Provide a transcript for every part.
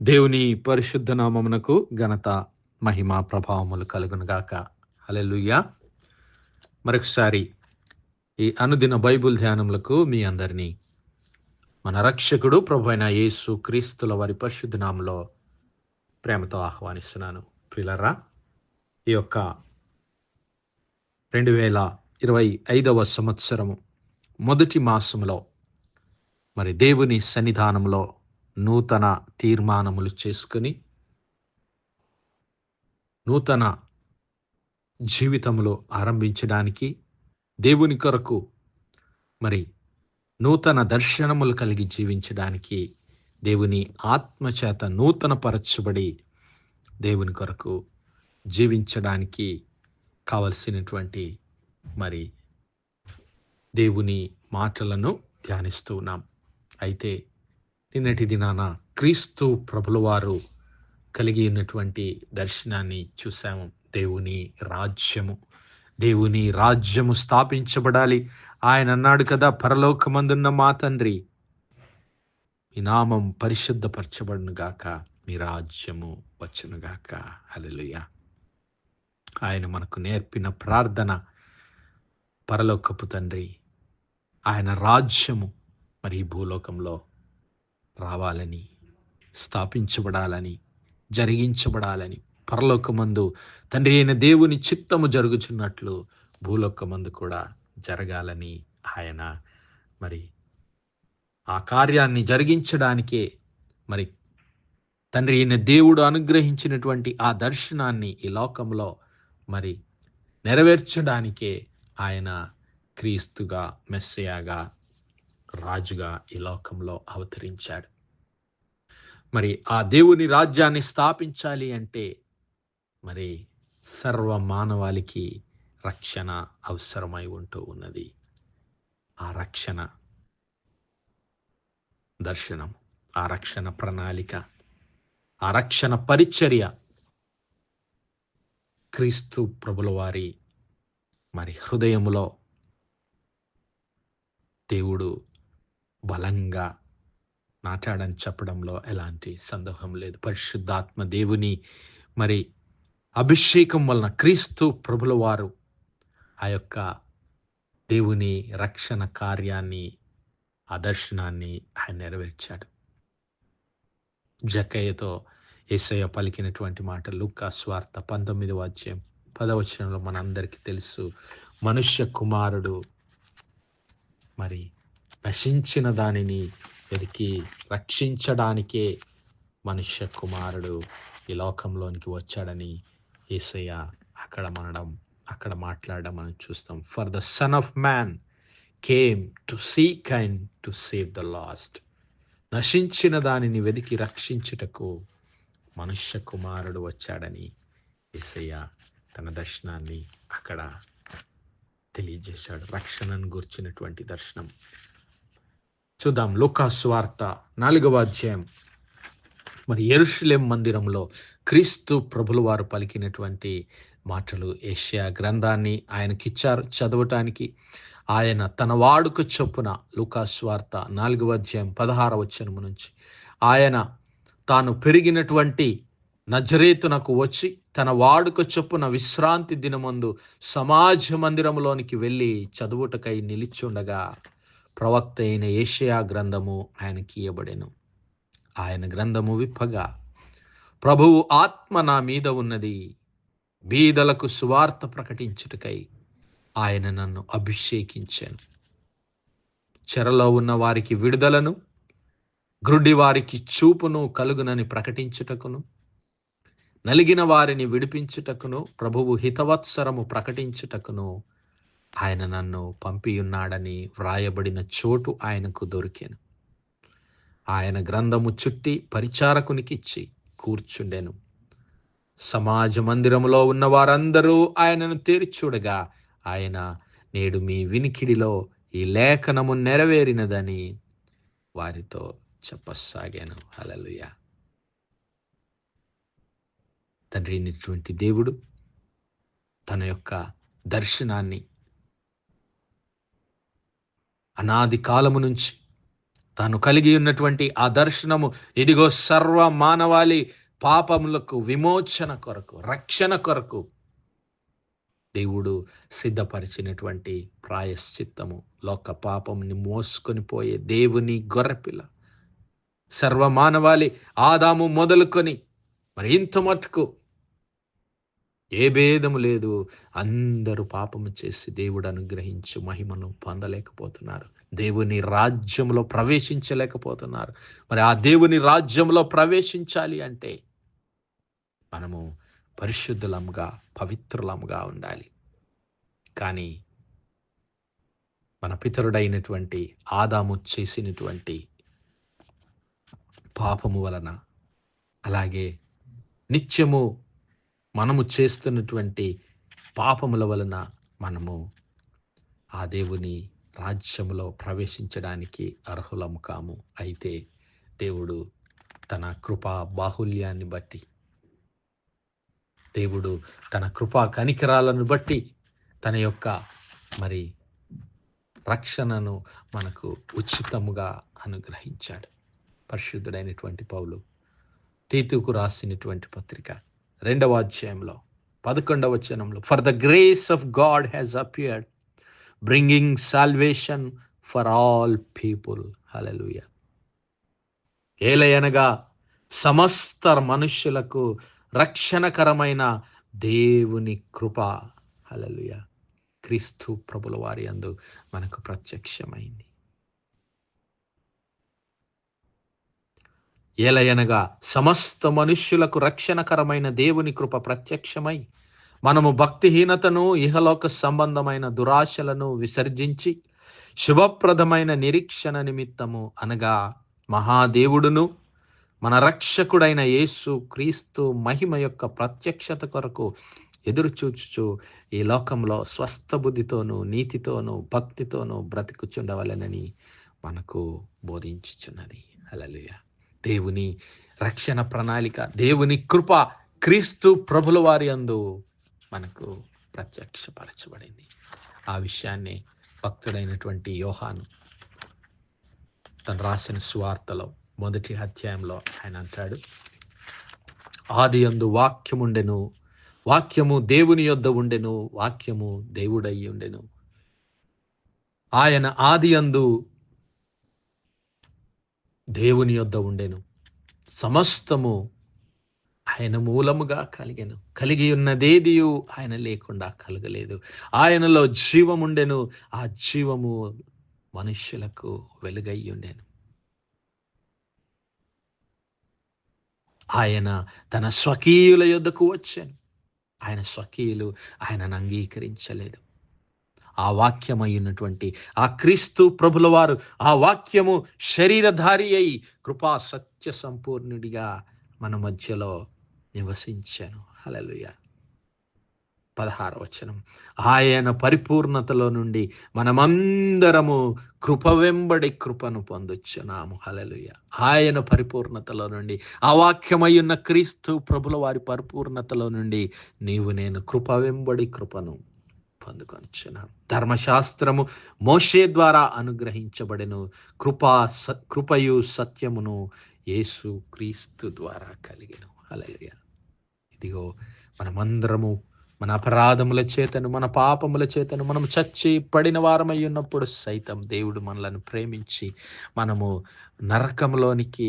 దేవుని పరిశుద్ధ నామమునకు ఘనత మహిమ ప్రభావములు కలుగునుగాక. హల్లెలూయా. మరొకసారి ఈ అనుదిన బైబుల్ ధ్యానములకు మీ అందరినీ మన రక్షకుడు ప్రభు అయిన యేసు క్రీస్తుల వారి పరిశుద్ధ నామములో ప్రేమతో ఆహ్వానిస్తున్నాను. ప్రియులారా, ఈ యొక్క 2025వ సంవత్సరము మొదటి మాసములో మరి దేవుని సన్నిధానంలో నూతన తీర్మానములు చేసుకుని నూతన జీవితములు ఆరంభించడానికి, దేవుని కొరకు మరి నూతన దర్శనములు కలిగి జీవించడానికి, దేవుని ఆత్మచేత నూతన పరచబడి దేవుని కొరకు జీవించడానికి కావలసినటువంటి మరి దేవుని మాటలను ధ్యానిస్తూ ఉన్నాం. అయితే నిన్నటి దినాన క్రీస్తు ప్రభుల వారు కలిగి ఉన్నటువంటి దర్శనాన్ని చూసాము. దేవుని రాజ్యము స్థాపించబడాలి. ఆయన అన్నాడు కదా, పరలోకమందున్న మా తండ్రి, మీ నామం పరిశుద్ధపరచబడును గాక, మీ రాజ్యము వచ్చును గాక. హల్లెలూయా. ఆయన మనకు నేర్పిన ప్రార్థన, పరలోకపు తండ్రి, ఆయన రాజ్యము మరి ఈ భూలోకంలో రావాలని, స్థాపించబడాలని, జరిగించబడాలని, పరలోకమందు తండ్రి అయిన దేవుని చిత్తము జరుగుచున్నట్లు భూలోకమందు కూడా జరగాలని ఆయన మరి ఆ కార్యాన్ని జరిగించడానికే మరి తండ్రి అయిన దేవుడు అనుగ్రహించినటువంటి ఆ దర్శనాన్ని ఈ లోకంలో మరి నెరవేర్చడానికే ఆయన క్రీస్తుగా, మెస్సయాగా, రాజుగా ఈ లోకంలో అవతరించాడు. మరి ఆ దేవుని రాజ్యాన్ని స్థాపించాలి అంటే మరి సర్వ మానవాళికి రక్షణ అవసరమై ఉంటూ ఉన్నది. ఆ రక్షణ దర్శనం, ఆ రక్షణ ప్రణాళిక, ఆ రక్షణ పరిచర్య క్రీస్తు ప్రభుల వారి మరి హృదయములో దేవుడు బలంగా నాటాడని చెప్పడంలో ఎలాంటి సందేహం లేదు. పరిశుద్ధాత్మ దేవుని మరి అభిషేకం వలన క్రీస్తు ప్రభుల వారు ఆ యొక్క దేవుని రక్షణ కార్యాన్ని, ఆ దర్శనాన్ని ఆయన నెరవేర్చాడు. జక్కయ్యతో యేసయ్య పలికినటువంటి మాట లూకా సువార్త 19వ అధ్యాయం 10వ వచనంలో మనందరికీ తెలుసు. మనుష్య కుమారుడు మరి నశించిన దానిని వెతికి రక్షించడానికే మనుష్య కుమారుడు ఈ లోకంలోనికి వచ్చాడని యేసయ్య అక్కడ మాట్లాడడం మనం చూస్తాం. For the son of man came to seek and to save the last. నశించిన దానిని వెతికి రక్షించుటకు మనుష్య కుమారుడు వచ్చాడని యేసయ్య తన దర్శనాన్ని అక్కడ తెలియజేశాడు. రక్షణను గుర్చినటువంటి దర్శనం చూద్దాం. లూకా సువార్త 4వ అధ్యాయం మరి యెరూషలేం మందిరంలో క్రీస్తు ప్రభుల వారు పలికినటువంటి మాటలు. యెషయా గ్రంథాన్ని ఆయనకిచ్చారు చదవటానికి. ఆయన తన వాడుక చొప్పున లూకా సువార్త 4వ అధ్యాయం 16వ వచనం నుంచి ఆయన తాను పెరిగినటువంటి నజరేతునకు వచ్చి తన వాడుక చొప్పున విశ్రాంతి దినమందు సమాజ మందిరంలోనికి వెళ్ళి చదువుటకై నిలిచుండగా ప్రవక్త అయిన యెషయా గ్రంథము ఆయనకి ఇయ్యబడెను. ఆయన గ్రంథము విప్పగా, ప్రభువు ఆత్మ నా మీద ఉన్నది, బీదలకు సువార్త ప్రకటించుటకై ఆయన నన్ను అభిషేకించాను. చెరలో ఉన్న వారికి విడుదలను, గ్రుడ్డి వారికి చూపును కలుగునని ప్రకటించుటకును, నలిగిన వారిని విడిపించుటకును, ప్రభువు హితవత్సరము ప్రకటించుటకును ఆయన నన్ను పంపియున్నాడని వ్రాయబడిన చోటు ఆయనకు దొరికెను. ఆయన గ్రంథము చుట్టి పరిచారకునికిచ్చి కూర్చుండెను. సమాజ మందిరములో ఉన్న వారందరూ ఆయనను తేరి చూడగా ఆయన, నేడు మీ వినికిడిలో ఈ లేఖనము నెరవేరినదని వారితో చెప్పసాగాను. హల్లెలూయా. తండ్రి అయినటువంటి దేవుడు తన యొక్క దర్శనాన్ని అనాది కాలము నుంచి తాను కలిగి ఉన్నటువంటి ఆ దర్శనము, ఇదిగో సర్వ మానవాళి పాపములకు విమోచన కొరకు, రక్షణ కొరకు దేవుడు సిద్ధపరిచినటువంటి ప్రాయశ్చిత్తము, లోక పాపముని మోసుకొని పోయే దేవుని గొర్రెపిల్ల, సర్వ మానవాళి ఆదాము మొదలుకొని మరి ఇంత మటుకు ఏ భేదము లేదు. అందరూ పాపము చేసి దేవుడు అనుగ్రహించు మహిమను పొందలేకపోతున్నారు. దేవుని రాజ్యంలో ప్రవేశించలేకపోతున్నారు. మరి ఆ దేవుని రాజ్యంలో ప్రవేశించాలి అంటే మనము పరిశుద్ధులముగా, పవిత్రులముగా ఉండాలి. కానీ మన పితరుడైనటువంటి ఆదాము చేసినటువంటి పాపము వలన, అలాగే నిత్యము మనము చేస్తున్నటువంటి పాపముల వలన మనము ఆ దేవుని రాజ్యములో ప్రవేశించడానికి అర్హులము కాము. అయితే దేవుడు తన కృపా బాహుల్యాన్ని బట్టి, దేవుడు తన కృపా కనికరాలను బట్టి తన యొక్క మరి రక్షణను మనకు ఉచితముగా అనుగ్రహించాడు. పరిశుద్ధుడైనటువంటి పౌలు తీతుకు రాసినటువంటి పత్రిక 2వ అధ్యాయంలో 11వ వచనంలో, for the grace of God has appeared bringing salvation for all people. Hallelujah. ఏలయనగా సమస్త మనుష్యులకు రక్షణకరమైన దేవుని కృప, హల్లెలూయా, క్రీస్తు ప్రభుల వారి యందు మనకు ప్రత్యక్షమైంది. ఏలయనగా సమస్త మనుష్యులకు రక్షణకరమైన దేవుని కృప ప్రత్యక్షమై మనము భక్తిహీనతను, ఇహలోక సంబంధమైన దురాశలను విసర్జించి శుభప్రదమైన నిరీక్షణ నిమిత్తము, అనగా మహాదేవుడును మన రక్షకుడైన యేసు క్రీస్తు మహిమ యొక్క ప్రత్యక్షత కొరకు ఎదురుచూచుచు ఈ లోకంలో స్వస్థ బుద్ధితోనూ, నీతితోనూ, భక్తితోనూ బ్రతికుచుండవలెనని మనకు బోధించుచున్నది. హల్లెలూయా. దేవుని రక్షణ ప్రణాళిక, దేవుని కృప క్రీస్తు ప్రభుల వారి యందు మనకు ప్రత్యక్షపరచబడింది. ఆ విషయాన్ని భక్తుడైనటువంటి యోహాను తను రాసిన సువార్తలో 1వ అధ్యాయంలో ఆయన అంటాడు, ఆది యందు వాక్యముండెను, వాక్యము దేవుని యొద్ద ఉండెను, వాక్యము దేవుడై ఉండెను, ఆయన ఆది యందు దేవుని యొద్ద ఉండెను, సమస్తము ఆయన మూలముగా కలిగెను, కలిగి ఉన్నదేదియు ఆయన లేకుండా కలగలేదు, ఆయనలో జీవముండెను, ఆ జీవము మనుష్యులకు వెలుగై ఉండెను. ఆయన తన స్వకీయుల యొద్దకు వచ్చాను, ఆయన స్వకీయులు ఆయనను అంగీకరించలేదు. ఆ వాక్యమై ఉన్నటువంటి ఆ క్రీస్తు ప్రభుల వారు, ఆ వాక్యము శరీరధారి అయి కృపా సత్య సంపూర్ణుడిగా మన మధ్యలో నివసించాను. హల్లెలూయా. 16వ వచనం, ఆయన పరిపూర్ణతలో నుండి మనమందరము కృప వెంబడి కృపను పొందొచ్చున్నాము. హల్లెలూయా. ఆయన పరిపూర్ణతలో నుండి, ఆ వాక్యమై ఉన్న క్రీస్తు ప్రభుల వారి పరిపూర్ణతలో నుండి నీవు నేను కృప వెంబడి కృపను పొందుకొనిచున్నాం. ధర్మశాస్త్రము మోషే ద్వారా అనుగ్రహించబడెను, కృపయు సత్యమును యేసు క్రీస్తు ద్వారా కలిగెను. హల్లెలూయా. ఇదిగో మనమందరము మన అపరాధముల చేతను, మన పాపముల చేతను మనము చచ్చి పడిన వారమై ఉన్నప్పుడు సైతం దేవుడు మనలను ప్రేమించి మనము నరకంలోనికి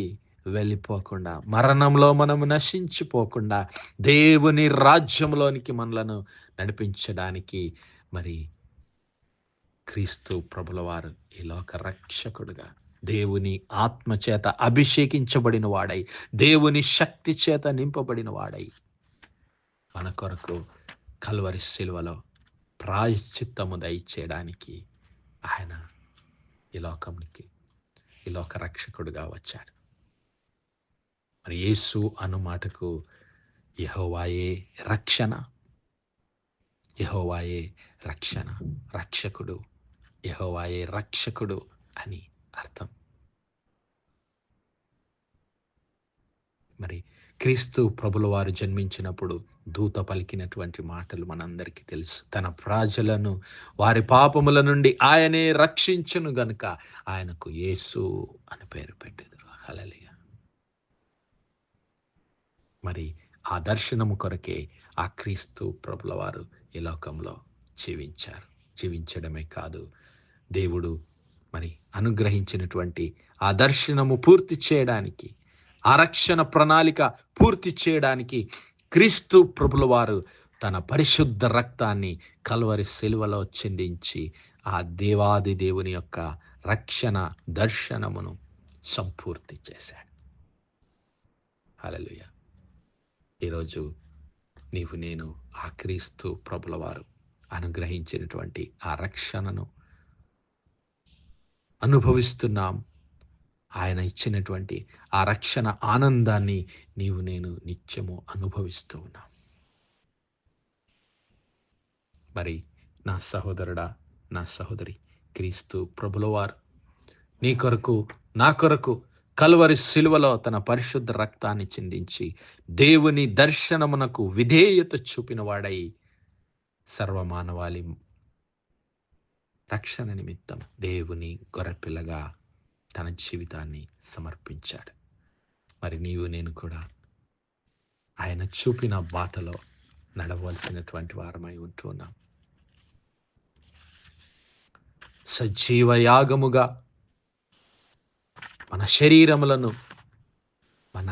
వెళ్ళిపోకుండా, మరణంలో మనము నశించిపోకుండా దేవుని రాజ్యంలోనికి మనలను నడిపించడానికి మరి క్రీస్తు ప్రభుల వారు ఈ లోక రక్షకుడుగా, దేవుని ఆత్మ చేత అభిషేకించబడిన వాడై, దేవుని శక్తి చేత నింపబడిన వాడై మన కొరకు కల్వరి శిలువలో ప్రాయశ్చిత్తము దయచేయడానికి ఆయన ఈ లోక రక్షకుడుగా వచ్చాడు. మరి యేసు అను మాటకు యెహోవాయే రక్షణ, యెహోవాయే రక్షణ, రక్షకుడు, యెహోవాయే రక్షకుడు అని అర్థం. మరి క్రీస్తు ప్రభుల వారు జన్మించినప్పుడు దూత పలికినటువంటి మాటలు మనందరికీ తెలుసు. తన ప్రజలను వారి పాపముల నుండి ఆయనే రక్షించును గనుక ఆయనకు యేసు అని పేరు పెట్టెదరు. హల్లెలూయా. మరి ఆ దర్శనము కొరకే ఆ క్రీస్తు ప్రభుల వారు ఈ లోకంలో జీవించారు. జీవించడమే కాదు, దేవుడు మరి అనుగ్రహించినటువంటి ఆ దర్శనము పూర్తి చేయడానికి, ఆ రక్షణ ప్రణాళిక పూర్తి చేయడానికి క్రీస్తు ప్రభుల వారు తన పరిశుద్ధ రక్తాన్ని కల్వరి శిలువలో చిందించి ఆ దేవాది దేవుని యొక్క రక్షణ దర్శనమును సంపూర్తి చేశాడు. హల్లెలూయా. ఈరోజు నీవు నేను ఆ క్రీస్తు ప్రభుల వారు అనుగ్రహించినటువంటి ఆ రక్షణను అనుభవిస్తున్నాం. ఆయన ఇచ్చినటువంటి ఆ రక్షణ ఆనందాన్ని నీవు నేను నిత్యము అనుభవిస్తూ ఉన్నాం. మరి నా సహోదరుడా, నా సహోదరి, క్రీస్తు ప్రభుల వారు నీ కొరకు, నా కొరకు కల్వరి శిలువలో తన పరిశుద్ధ రక్తాన్ని చిందించి దేవుని దర్శనమునకు విధేయత చూపిన వాడై సర్వమానవాళి రక్షణ నిమిత్తం దేవుని గొర్రెపిల్లగా తన జీవితాన్ని సమర్పించాడు. మరి నీవు నేను కూడా ఆయన చూపిన బాటలో నడవలసినటువంటి వారమై ఉంటున్నాం. సజీవ యాగముగా మన శరీరములను, మన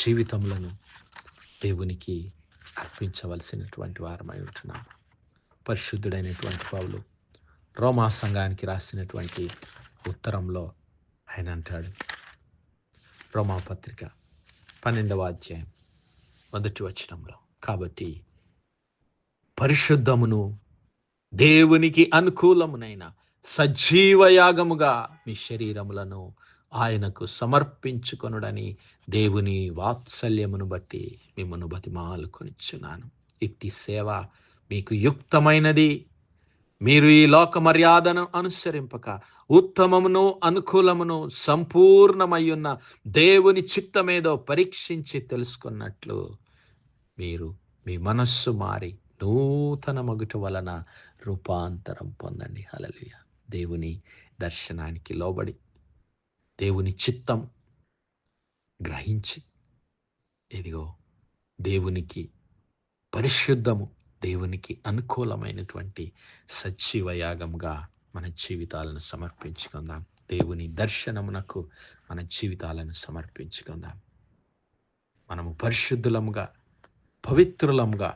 జీవితములను దేవునికి అర్పించవలసినటువంటి వారమై ఉంటున్నాం. పరిశుద్ధుడైనటువంటి పౌలు రోమా సంఘానికి రాసినటువంటి ఉత్తరంలో ఆయన అంటాడు, రోమా పత్రిక 12వ అధ్యాయం 1వ వచనంలో, కాబట్టి పరిశుద్ధమును దేవునికి అనుకూలమునైన సజీవ యాగముగా మీ శరీరములను ఆయనకు సమర్పించుకొనుడని దేవుని వాత్సల్యమును బట్టి మిమ్మను బతిమాలుకొనిచున్నాను. ఇట్టి సేవ మీకు యుక్తమైనది. మీరు ఈ లోక మర్యాదను అనుసరింపక ఉత్తమమును అనుకూలమును సంపూర్ణమయ్యున్న దేవుని చిత్తమేదో పరీక్షించి తెలుసుకున్నట్లు మీరు మీ మనస్సు మారి నూతన మగుట వలన రూపాంతరం పొందండి. హల్లెలూయా. దేవుని దర్శనానికి లోబడి దేవుని చిత్తం గ్రహించి, ఇదిగో దేవునికి పరిశుద్ధము, దేవునికి అనుకూలమైనటువంటి సజీవ యాగంగా మన జీవితాలను సమర్పించుకుందాం. దేవుని దర్శనమునకు మన జీవితాలను సమర్పించుకుందాం. మనము పరిశుద్ధులముగా, పవిత్రులముగా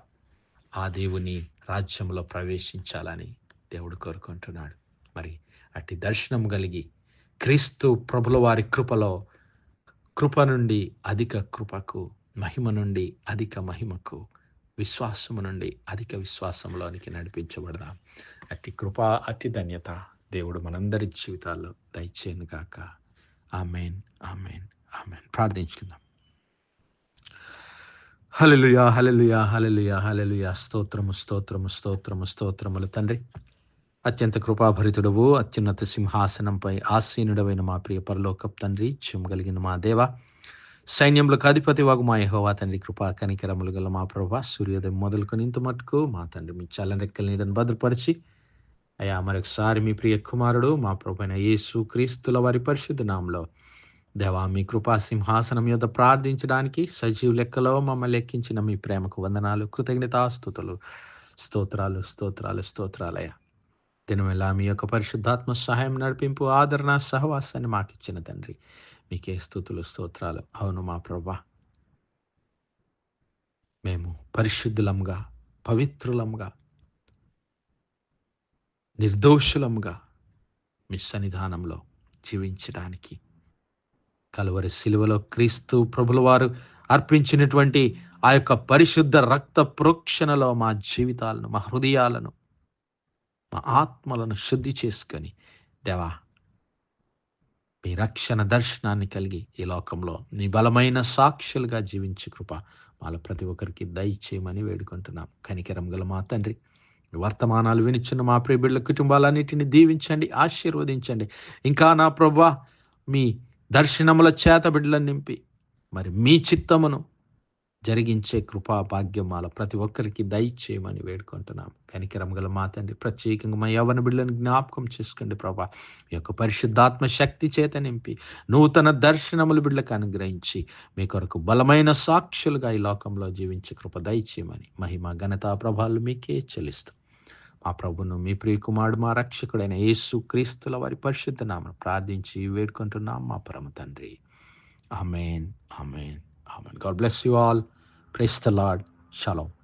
ఆ దేవుని రాజ్యంలో ప్రవేశించాలని దేవుడు కోరుకుంటున్నాడు. మరి అట్టి దర్శనం కలిగి క్రీస్తు ప్రభుల వారి కృప నుండి అధిక కృపకు, మహిమ నుండి అధిక మహిమకు, విశ్వాసము నుండి అధిక విశ్వాసంలోనికి నడిపించబడదాం. అట్టి కృప, అట్టి ధన్యత దేవుడు మనందరి జీవితాల్లో దయచేయను గాక. ఆమేన్, ఆమేన్, ఆమేన్. ప్రార్థించుకుందాం. హల్లెలూయా, హల్లెలూయా, హల్లెలూయా, హల్లెలూయా. స్తోత్రము, స్తోత్రము, స్తోత్రము, స్తోత్రములు తండ్రి. అత్యంత కృపాభరితుడవు, అత్యున్నత సింహాసనంపై ఆసీనుడవైన మా ప్రియ పరలోకపు తండ్రి, కలిగిన మా దేవ, సైన్యములకు అధిపతి వాగు మా యెహోవా తండ్రి, కృపా కనికరములు గల మా ప్రభువా, సూర్యోదయం మొదలుకొని ఇంత మట్టుకు మా తండ్రి మీ చల్లని రెక్కల నీడను భద్రపరిచి, అయ్యా మరొకసారి మీ ప్రియ కుమారుడు మా ప్రభువైన యేసు క్రీస్తుల వారి పరిశుద్ధ నామములో దేవా మీ కృపా సింహాసనం యొద్ద ప్రార్థించడానికి సజీవ లెక్కలో మమ్మల్ని లెక్కించిన మీ ప్రేమకు వందనాలు, కృతజ్ఞతాస్తుతులు, స్తోత్రాలు, స్తోత్రాలు, స్తోత్రాలయ. దినమెల్లా మీ యొక్క పరిశుద్ధాత్మ సహాయం, నడిపింపు, ఆదరణ, సహవాసాన్ని మాకిచ్చిన తండ్రి, మీకే స్తుతులు, స్తోత్రాలు. అవును మా ప్రభువా, మేము పరిశుద్ధులముగా, పవిత్రులముగా, నిర్దోషులముగా మీ సన్నిధానంలో జీవించడానికి కల్వరి శిలువలో క్రీస్తు ప్రభుల వారు అర్పించినటువంటి ఆ యొక్క పరిశుద్ధ రక్త ప్రోక్షణలో మా జీవితాలను, మా హృదయాలను, మా ఆత్మలను శుద్ధి చేసుకొని దేవా మీ రక్షణ దర్శనాన్ని కలిగి ఈ లోకంలో నీ బలమైన సాక్షులుగా జీవించే కృప మాలో ప్రతి ఒక్కరికి దయచేయమని వేడుకుంటున్నాం. కనికరం గల మా తండ్రి, వర్తమానాలు వినిచున్న మా ప్రియ బిడ్డల కుటుంబాలన్నిటిని దీవించండి, ఆశీర్వదించండి. ఇంకా నా ప్రభువా మీ దర్శనముల చేత బిడ్డలను నింపి మరి మీ చిత్తమును జరిగించే కృపా భాగ్యం మాల ప్రతి ఒక్కరికి దయచేయమని వేడుకుంటున్నాం. కనికరం గల మా తండ్రి, ప్రత్యేకంగా మా యవ్వన బిడ్డలను జ్ఞాపకం చేసుకోండి ప్రభా. మీ యొక్క పరిశుద్ధాత్మ శక్తి చేత నింపి నూతన దర్శనములు బిడ్డలకు అనుగ్రహించి మీ కొరకు బలమైన సాక్షులుగా ఈ లోకంలో జీవించే కృప దయచేయమని మహిమ ఘనతా ప్రభావాలు మీకే చెల్లిస్తాం. మా ప్రభును మీ ప్రియకుమారుడు మా రక్షకుడైన యేసు క్రీస్తుల వారి పరిశుద్ధ నామమున ప్రార్థించి వేడుకుంటున్నాం మా పరమ తండ్రి. Amen, amen, amen. God bless you all. Praise the Lord. Shalom.